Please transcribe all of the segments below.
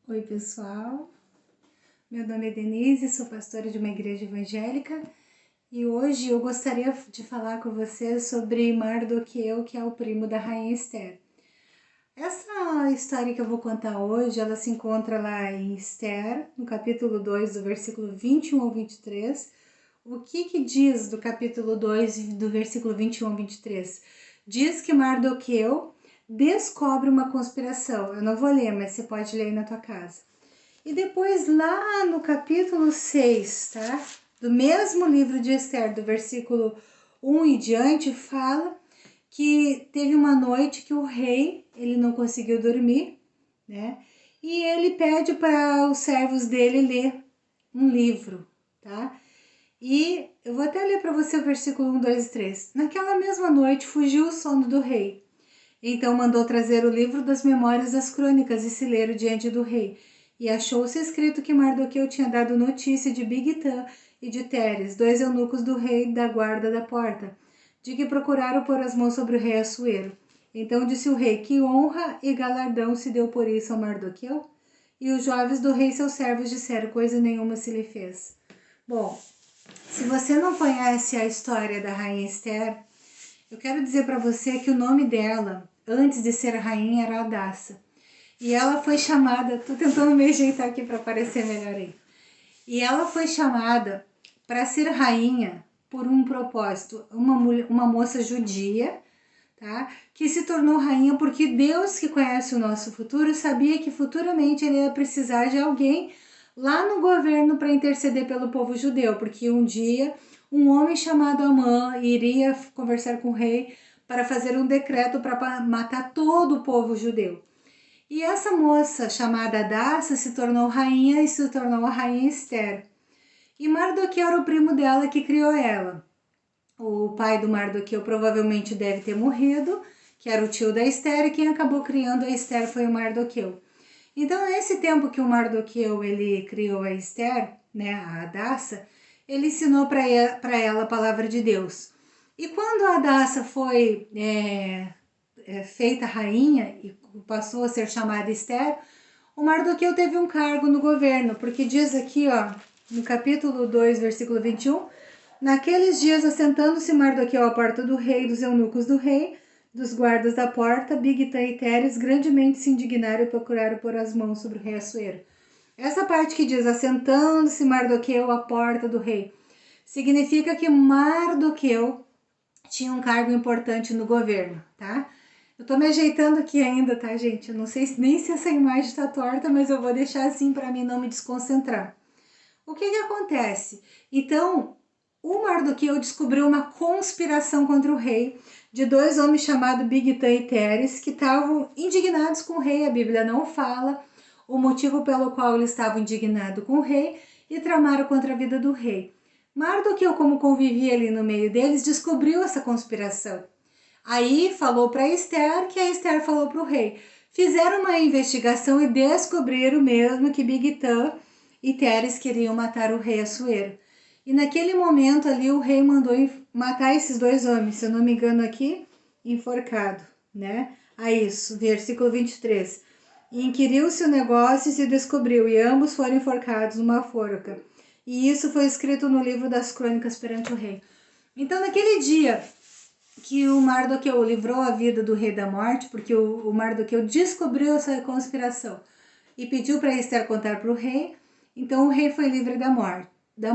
Oi pessoal, meu nome é Denise, sou pastora de uma igreja evangélica e hoje eu gostaria de falar com vocês sobre Mardoqueu, que é o primo da rainha Esther. Essa história que eu vou contar hoje, ela se encontra lá em Esther, no capítulo 2, do versículo 21 ao 23. O que diz do capítulo 2, do versículo 21 ao 23? Diz que Mardoqueu descobre uma conspiração. Eu não vou ler, mas você pode ler aí na tua casa. E depois lá no capítulo 6, tá? Do mesmo livro de Esther, do versículo 1 e diante, fala que teve uma noite que o rei, ele não conseguiu dormir, né? E ele pede para os servos dele ler um livro, tá? E eu vou até ler para você o versículo 1, 2 e 3. Naquela mesma noite fugiu o sono do rei. Então mandou trazer o livro das memórias das crônicas e se ler diante do rei. E achou-se escrito que Mardoqueu tinha dado notícia de Bigtã e de Teres, dois eunucos do rei da guarda da porta, de que procuraram pôr as mãos sobre o rei Assuero. Então disse o rei: que honra e galardão se deu por isso a Mardoqueu? E os jovens do rei, seus servos, disseram: coisa nenhuma se lhe fez. Bom, se você não conhece a história da rainha Esther, eu quero dizer para você que o nome dela, antes de ser rainha, era Hadassa. E ela foi chamada, tô tentando me ajeitar aqui para aparecer melhor aí. E ela foi chamada para ser rainha por um propósito, uma moça judia, tá? Que se tornou rainha porque Deus, que conhece o nosso futuro, sabia que futuramente ele ia precisar de alguém lá no governo para interceder pelo povo judeu, porque um dia um homem chamado Amã iria conversar com o rei para fazer um decreto para matar todo o povo judeu. E essa moça chamada Hadassa se tornou rainha e se tornou a rainha Esther. E Mardoqueu era o primo dela que criou ela. O pai do Mardoqueu provavelmente deve ter morrido, que era o tio da Esther, e quem acabou criando a Esther foi o Mardoqueu. Então, nesse tempo que o Mardoqueu ele criou a Esther, né, a Hadassa, ele ensinou para ela a palavra de Deus. E quando a Hadassa foi feita rainha e passou a ser chamada Esther, o Mardoqueu teve um cargo no governo, porque diz aqui, ó, no capítulo 2, versículo 21, naqueles dias, assentando-se Mardoqueu à porta do rei, dos eunucos do rei, dos guardas da porta, Bigtã e Teres grandemente se indignaram e procuraram pôr as mãos sobre o rei Assuero. Essa parte que diz, assentando-se Mardoqueu à porta do rei, significa que Mardoqueu tinha um cargo importante no governo, tá? Eu tô me ajeitando aqui ainda, tá, gente? Eu não sei nem se essa imagem tá torta, mas eu vou deixar assim para mim não me desconcentrar. O que acontece? Então, o Mardoqueu descobriu uma conspiração contra o rei de dois homens chamados Bigtã e Teres que estavam indignados com o rei. A Bíblia não fala o motivo pelo qual eles estavam indignados com o rei e tramaram contra a vida do rei. Mardoqueu, como convivia ali no meio deles, descobriu essa conspiração. Aí falou para Esther, que a Esther falou para o rei. Fizeram uma investigação e descobriram mesmo que Bigtã e Teres queriam matar o rei Assuero. E naquele momento ali o rei mandou matar esses dois homens, se eu não me engano aqui, enforcado, né? A isso, versículo 23. E inquiriu-se o negócio e se descobriu, e ambos foram enforcados numa forca. E isso foi escrito no livro das crônicas perante o rei. Então, naquele dia que o Mardoqueu livrou a vida do rei da morte, porque o Mardoqueu descobriu essa conspiração e pediu para Esther contar para o rei, então o rei foi livre da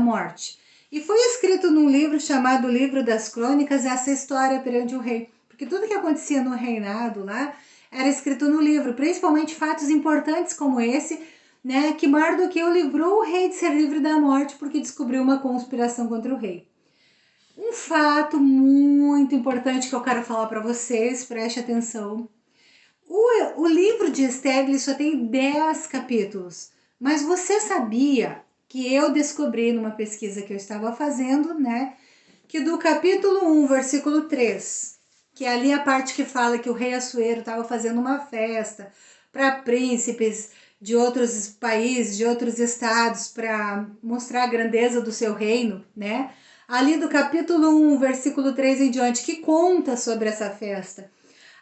morte. E foi escrito num livro chamado Livro das Crônicas essa história perante o rei, porque tudo que acontecia no reinado lá era escrito no livro, principalmente fatos importantes como esse, né, que Mardoqueu livrou o rei de ser livre da morte porque descobriu uma conspiração contra o rei. Um fato muito importante que eu quero falar para vocês, preste atenção. O livro de Esther ele só tem 10 capítulos, mas você sabia que eu descobri numa pesquisa que eu estava fazendo, né, que do capítulo 1, versículo 3, que é ali a parte que fala que o rei Assuero estava fazendo uma festa para príncipes de outros países, de outros estados, para mostrar a grandeza do seu reino, né? Ali do capítulo 1, versículo 3 em diante, que conta sobre essa festa.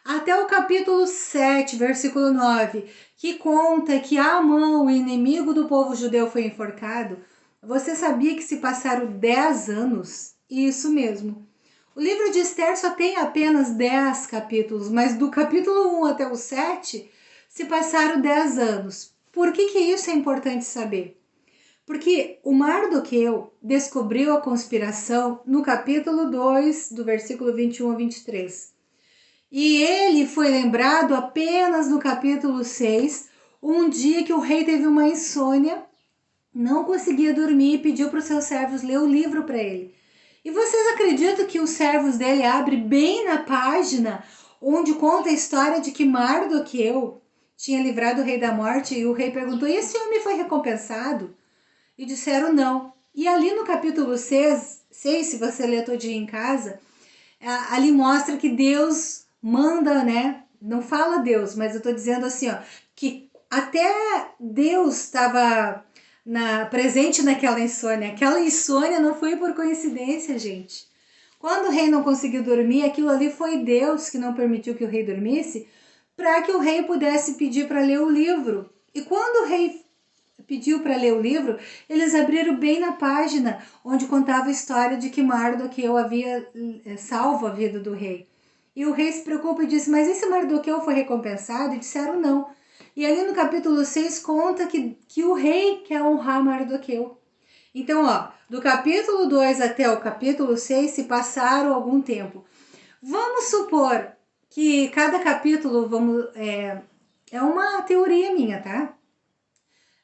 até o capítulo 7, versículo 9, que conta que Amã, o inimigo do povo judeu, foi enforcado, você sabia que se passaram 10 anos? Isso mesmo. O livro de Esther só tem apenas 10 capítulos, mas do capítulo 1 até o 7 se passaram 10 anos. Por que isso é importante saber? Porque o Mardoqueu descobriu a conspiração no capítulo 2, do versículo 21 a 23. E ele foi lembrado apenas no capítulo 6, um dia que o rei teve uma insônia, não conseguia dormir e pediu para os seus servos ler o livro para ele. E vocês acreditam que os servos dele abrem bem na página onde conta a história de que Mardoqueu tinha livrado o rei da morte, e o rei perguntou: e esse homem foi recompensado? E disseram não. E ali no capítulo 6, se você ler todinho em casa, ali mostra que Deus manda, né? Não fala Deus, mas eu tô dizendo assim, ó, que até Deus estava presente naquela insônia. Aquela insônia não foi por coincidência, gente. Quando o rei não conseguiu dormir, aquilo ali foi Deus que não permitiu que o rei dormisse, para que o rei pudesse pedir para ler o livro. E quando o rei pediu para ler o livro, eles abriram bem na página onde contava a história de que Mardoqueu havia salvo a vida do rei. E o rei se preocupa e disse: mas esse Mardoqueu foi recompensado? E disseram não. E ali no capítulo 6 conta que o rei quer honrar Mardoqueu. Então, ó, do capítulo 2 até o capítulo 6 se passaram algum tempo. Vamos supor que cada capítulo, é uma teoria minha, tá?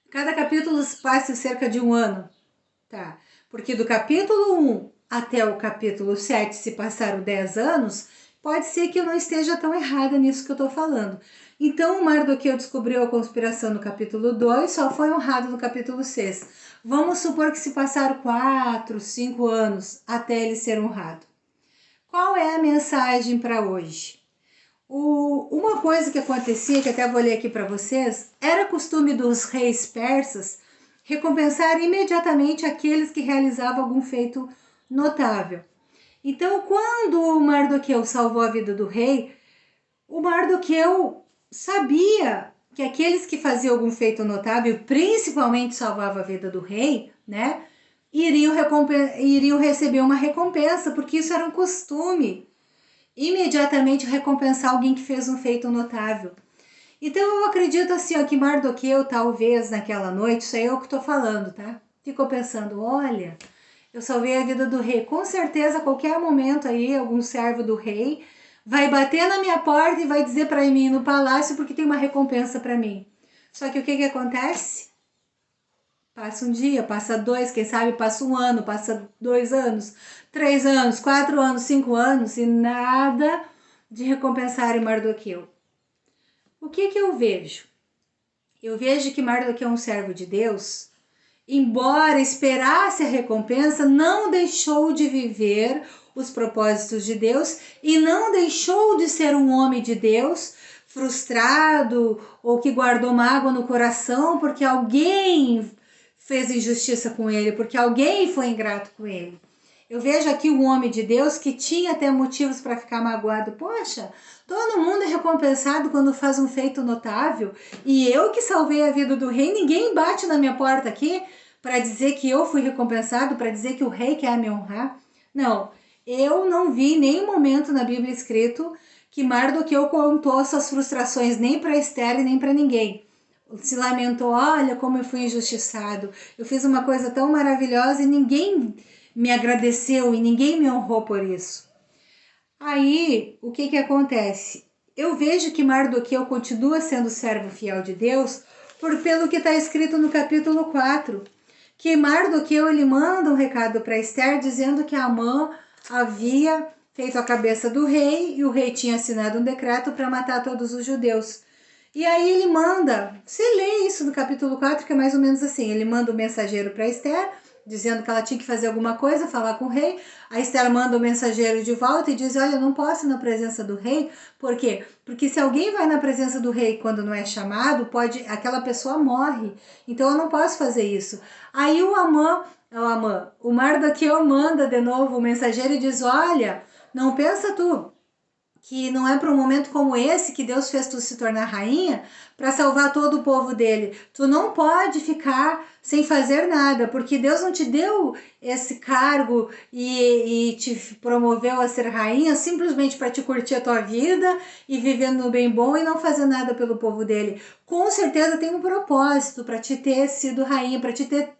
Cada capítulo passa cerca de um ano, tá? Porque do capítulo 1 até o capítulo 7 se passaram 10 anos, pode ser que eu não esteja tão errada nisso que eu tô falando. Então, o Mardoqueu descobriu a conspiração no capítulo 2, só foi honrado no capítulo 6. Vamos supor que se passaram 4, 5 anos até ele ser honrado. Qual é a mensagem para hoje? Uma coisa que acontecia, que até vou ler aqui para vocês, era costume dos reis persas recompensar imediatamente aqueles que realizavam algum feito notável. Então, quando o Mardoqueu salvou a vida do rei, o Mardoqueu sabia que aqueles que faziam algum feito notável, principalmente salvava a vida do rei, né, iriam receber uma recompensa, porque isso era um costume. Imediatamente recompensar alguém que fez um feito notável. Então eu acredito assim, ó, que Mardoqueu talvez naquela noite, isso é eu que tô falando, tá? Ficou pensando: olha, eu salvei a vida do rei, com certeza a qualquer momento aí algum servo do rei vai bater na minha porta e vai dizer para mim no palácio porque tem uma recompensa para mim. Só que o que acontece? Passa um dia, passa dois, quem sabe passa um ano, passa 2 anos, 3 anos, 4 anos, 5 anos e nada de recompensar Mardoqueu. O que eu vejo? Eu vejo que Mardoqueu é um servo de Deus, embora esperasse a recompensa, não deixou de viver os propósitos de Deus e não deixou de ser um homem de Deus frustrado ou que guardou mágoa no coração porque alguém fez injustiça com ele, porque alguém foi ingrato com ele. Eu vejo aqui um homem de Deus que tinha até motivos para ficar magoado. Poxa, todo mundo é recompensado quando faz um feito notável e eu que salvei a vida do rei, ninguém bate na minha porta aqui para dizer que eu fui recompensado, para dizer que o rei quer me honrar. Não, eu não vi em nenhum momento na Bíblia escrito que Mardoqueu contou suas frustrações nem para Esther e nem para ninguém. Se lamentou: olha como eu fui injustiçado, eu fiz uma coisa tão maravilhosa e ninguém me agradeceu e ninguém me honrou por isso. Aí, o que acontece? Eu vejo que Mardoqueu continua sendo servo fiel de Deus pelo que está escrito no capítulo 4, que Mardoqueu ele manda um recado para Esther dizendo que Amã havia feito a cabeça do rei e o rei tinha assinado um decreto para matar todos os judeus. E aí ele manda, você lê isso no capítulo 4, que é mais ou menos assim, ele manda um mensageiro para Esther, dizendo que ela tinha que fazer alguma coisa, falar com o rei. A Esther manda o mensageiro de volta e diz: olha, eu não posso ir na presença do rei. Por quê? Porque se alguém vai na presença do rei quando não é chamado, aquela pessoa morre. Então eu não posso fazer isso. Aí o Mardoqueu manda de novo o mensageiro e diz: olha, não pensa tu que não é para um momento como esse que Deus fez tu se tornar rainha para salvar todo o povo dele. Tu não pode ficar sem fazer nada, porque Deus não te deu esse cargo e te promoveu a ser rainha simplesmente para te curtir a tua vida e vivendo no bem bom e não fazer nada pelo povo dele. Com certeza tem um propósito para te ter sido rainha, para te ter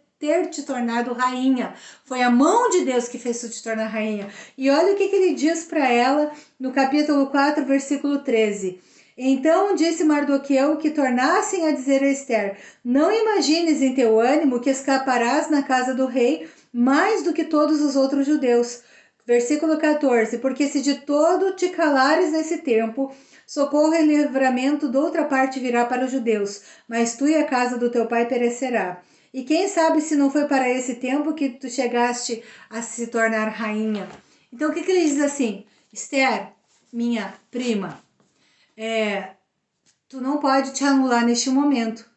te tornado rainha. Foi a mão de Deus que fez tu te tornar rainha. E olha o que ele diz para ela no capítulo 4, versículo 13. Então disse Mardoqueu que tornassem a dizer a Ester: não imagines em teu ânimo que escaparás na casa do rei mais do que todos os outros judeus. Versículo 14. Porque se de todo te calares nesse tempo, socorro e livramento de outra parte virá para os judeus, mas tu e a casa do teu pai perecerá. E quem sabe se não foi para esse tempo que tu chegaste a se tornar rainha. Então o que ele diz assim? Ester, minha prima, tu não pode te anular neste momento.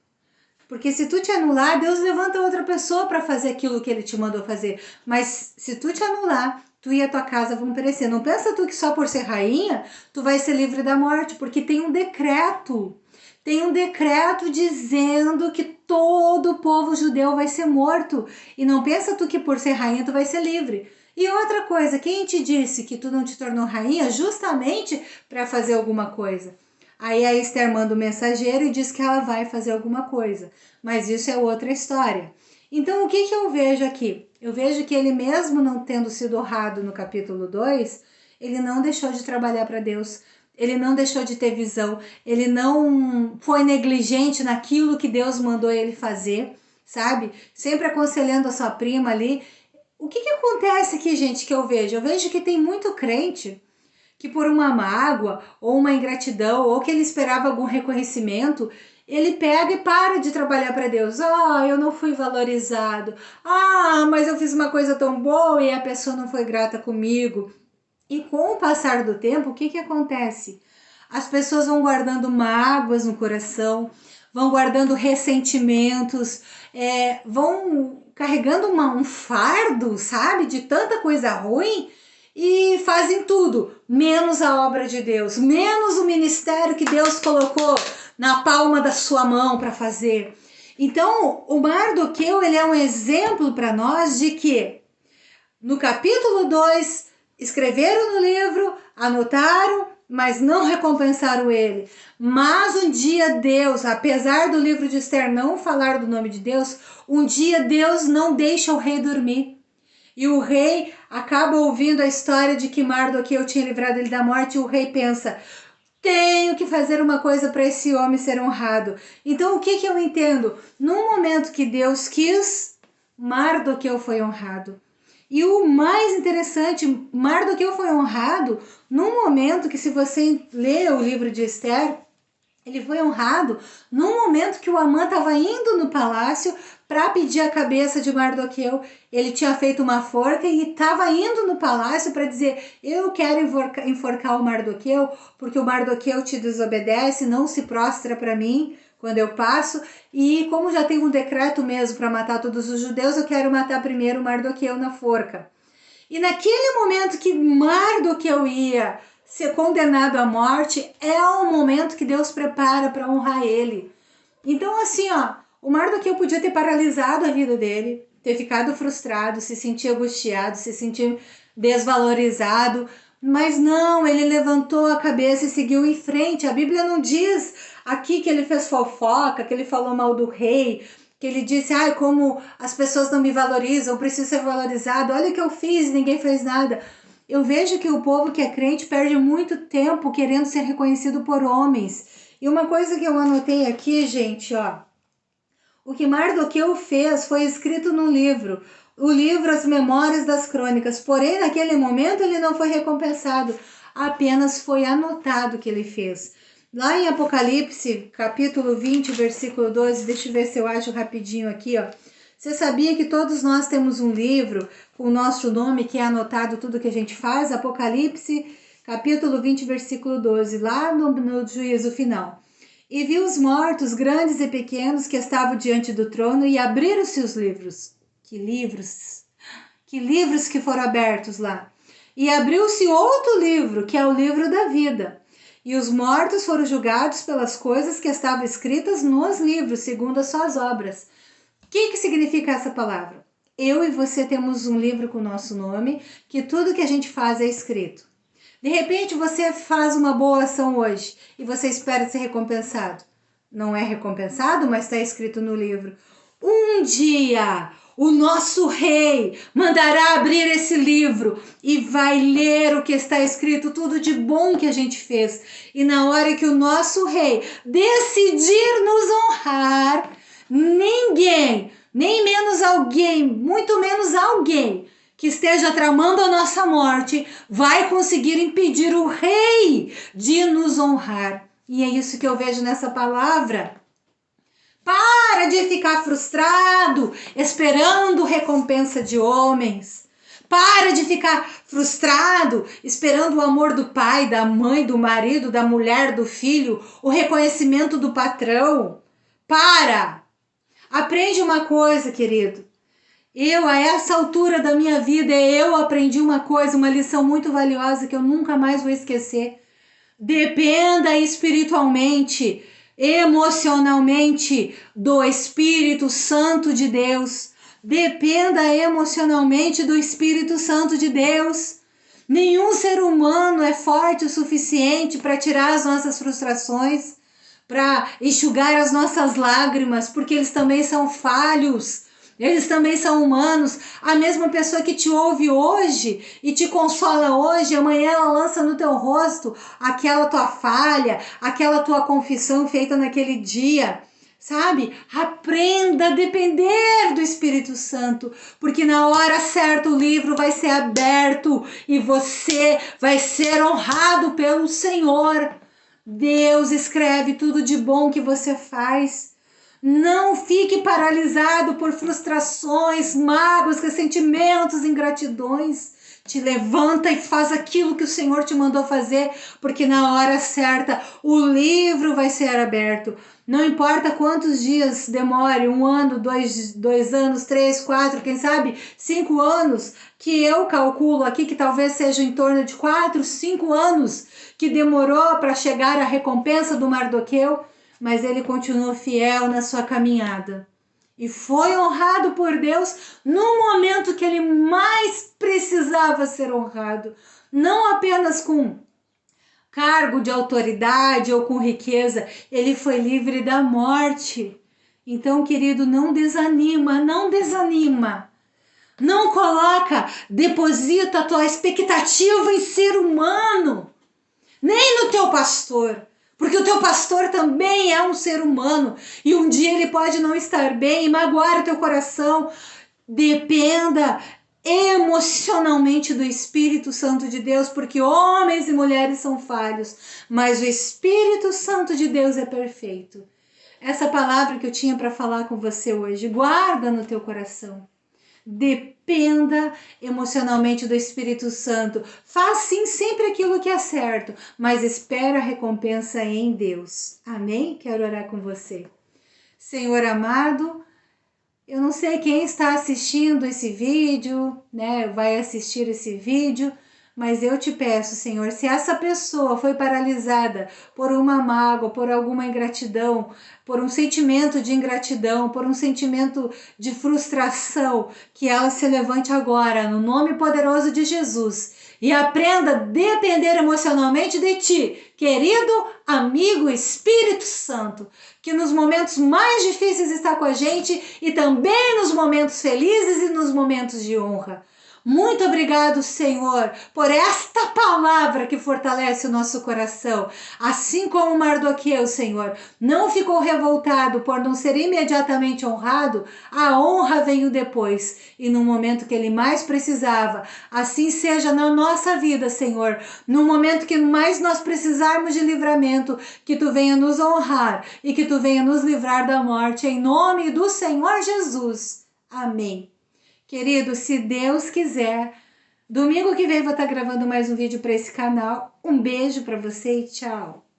Porque se tu te anular, Deus levanta outra pessoa para fazer aquilo que ele te mandou fazer. Mas se tu te anular, tu e a tua casa vão perecer. Não pensa tu que só por ser rainha, tu vai ser livre da morte, porque tem um decreto. Tem um decreto dizendo que todo o povo judeu vai ser morto. E não pensa tu que por ser rainha tu vai ser livre. E outra coisa, quem te disse que tu não te tornou rainha justamente para fazer alguma coisa? Aí a Ester manda o mensageiro e diz que ela vai fazer alguma coisa. Mas isso é outra história. Então o que eu vejo aqui? Eu vejo que ele mesmo não tendo sido honrado no capítulo 2, ele não deixou de trabalhar para Deus. Ele não deixou de ter visão, ele não foi negligente naquilo que Deus mandou ele fazer, sabe? Sempre aconselhando a sua prima ali. O que acontece aqui, gente, que eu vejo? Eu vejo que tem muito crente que por uma mágoa ou uma ingratidão ou que ele esperava algum reconhecimento, ele pega e para de trabalhar para Deus. Eu não fui valorizado. Mas eu fiz uma coisa tão boa e a pessoa não foi grata comigo. E com o passar do tempo, o que acontece? As pessoas vão guardando mágoas no coração, vão guardando ressentimentos, vão carregando um fardo, sabe, de tanta coisa ruim e fazem tudo, menos a obra de Deus, menos o ministério que Deus colocou na palma da sua mão para fazer. Então, o Mardoqueu, ele é um exemplo para nós de que no capítulo 2, escreveram no livro, anotaram, mas não recompensaram ele. Mas um dia Deus, apesar do livro de Ester não falar do nome de Deus, um dia Deus não deixa o rei dormir. E o rei acaba ouvindo a história de que Mardoqueu tinha livrado ele da morte, e o rei pensa: tenho que fazer uma coisa para esse homem ser honrado. Então o que eu entendo? No momento que Deus quis, Mardoqueu foi honrado. E o mais interessante, Mardoqueu foi honrado num momento que, se você ler o livro de Ester, ele foi honrado num momento que o Amã estava indo no palácio para pedir a cabeça de Mardoqueu. Ele tinha feito uma forca e estava indo no palácio para dizer: eu quero enforcar o Mardoqueu, porque o Mardoqueu te desobedece, não se prostra para mim quando eu passo, e como já tem um decreto mesmo para matar todos os judeus, eu quero matar primeiro Mardoqueu na forca. E naquele momento que Mardoqueu ia ser condenado à morte, é o momento que Deus prepara para honrar ele. Então assim, o Mardoqueu podia ter paralisado a vida dele, ter ficado frustrado, se sentir angustiado, se sentir desvalorizado, mas não, ele levantou a cabeça e seguiu em frente. A Bíblia não diz aqui que ele fez fofoca, que ele falou mal do rei, que ele disse: como as pessoas não me valorizam, eu preciso ser valorizado, olha o que eu fiz, ninguém fez nada. Eu vejo que o povo que é crente perde muito tempo querendo ser reconhecido por homens. E uma coisa que eu anotei aqui, gente, o que Mardoqueu fez foi escrito no livro, o livro As Memórias das Crônicas, porém naquele momento ele não foi recompensado, apenas foi anotado o que ele fez. Lá em Apocalipse, capítulo 20, versículo 12, deixa eu ver se eu acho rapidinho aqui, Você sabia que todos nós temos um livro com o nosso nome que é anotado tudo que a gente faz? Apocalipse, capítulo 20, versículo 12, lá no juízo final. E viu os mortos, grandes e pequenos, que estavam diante do trono, e abriram-se os livros. Que livros! Que livros que foram abertos lá! E abriu-se outro livro, que é o livro da vida. E os mortos foram julgados pelas coisas que estavam escritas nos livros, segundo as suas obras. O que significa essa palavra? Eu e você temos um livro com o nosso nome, que tudo que a gente faz é escrito. De repente você faz uma boa ação hoje e você espera ser recompensado. Não é recompensado, mas está escrito no livro. Um dia o nosso rei mandará abrir esse livro e vai ler o que está escrito, tudo de bom que a gente fez. E na hora que o nosso rei decidir nos honrar, ninguém, nem menos alguém, muito menos alguém que esteja tramando a nossa morte, vai conseguir impedir o rei de nos honrar. E é isso que eu vejo nessa palavra. Para de ficar frustrado, esperando recompensa de homens. Para de ficar frustrado, esperando o amor do pai, da mãe, do marido, da mulher, do filho, o reconhecimento do patrão. Para! Aprende uma coisa, querido. A essa altura da minha vida, eu aprendi uma coisa, uma lição muito valiosa que eu nunca mais vou esquecer. Dependa espiritualmente, emocionalmente do Espírito Santo de Deus. Dependa emocionalmente do Espírito Santo de Deus. Nenhum ser humano é forte o suficiente para tirar as nossas frustrações, para enxugar as nossas lágrimas, porque eles também são falhos. Eles também são humanos. A mesma pessoa que te ouve hoje e te consola hoje, amanhã ela lança no teu rosto aquela tua falha, aquela tua confissão feita naquele dia. Sabe? Aprenda a depender do Espírito Santo, porque na hora certa o livro vai ser aberto e você vai ser honrado pelo Senhor. Deus escreve tudo de bom que você faz. Não fique paralisado por frustrações, mágoas, ressentimentos, ingratidões. Te levanta e faz aquilo que o Senhor te mandou fazer, porque na hora certa o livro vai ser aberto. Não importa quantos dias demore, 1 ano, 2 anos, 3, 4, quem sabe 5 anos, que eu calculo aqui que talvez seja em torno de 4, 5 anos que demorou para chegar a recompensa do Mardoqueu, mas ele continuou fiel na sua caminhada. E foi honrado por Deus no momento que ele mais precisava ser honrado. Não apenas com cargo de autoridade ou com riqueza, ele foi livre da morte. Então, querido, não desanima, não desanima. Não deposita a tua expectativa em ser humano, nem no teu pastor. Porque o teu pastor também é um ser humano e um dia ele pode não estar bem e magoar o teu coração. Dependa emocionalmente do Espírito Santo de Deus, porque homens e mulheres são falhos, mas o Espírito Santo de Deus é perfeito. Essa palavra que eu tinha para falar com você hoje, guarda no teu coração. Dependa emocionalmente do Espírito Santo. Faz sim sempre aquilo que é certo, mas espera a recompensa em Deus. Amém? Quero orar com você. Senhor amado, eu não sei quem está assistindo esse vídeo, né? Vai assistir esse vídeo, mas eu te peço, Senhor, se essa pessoa foi paralisada por uma mágoa, por alguma ingratidão, por um sentimento de ingratidão, por um sentimento de frustração, que ela se levante agora, no nome poderoso de Jesus, e aprenda a depender emocionalmente de Ti, querido amigo Espírito Santo, que nos momentos mais difíceis está com a gente e também nos momentos felizes e nos momentos de honra. Muito obrigado, Senhor, por esta palavra que fortalece o nosso coração. Assim como Mardoqueu, Senhor, não ficou revoltado por não ser imediatamente honrado, a honra veio depois e no momento que ele mais precisava. Assim seja na nossa vida, Senhor, no momento que mais nós precisarmos de livramento, que Tu venha nos honrar e que Tu venha nos livrar da morte, em nome do Senhor Jesus. Amém. Querido, se Deus quiser, domingo que vem vou estar gravando mais um vídeo para esse canal. Um beijo para você e tchau!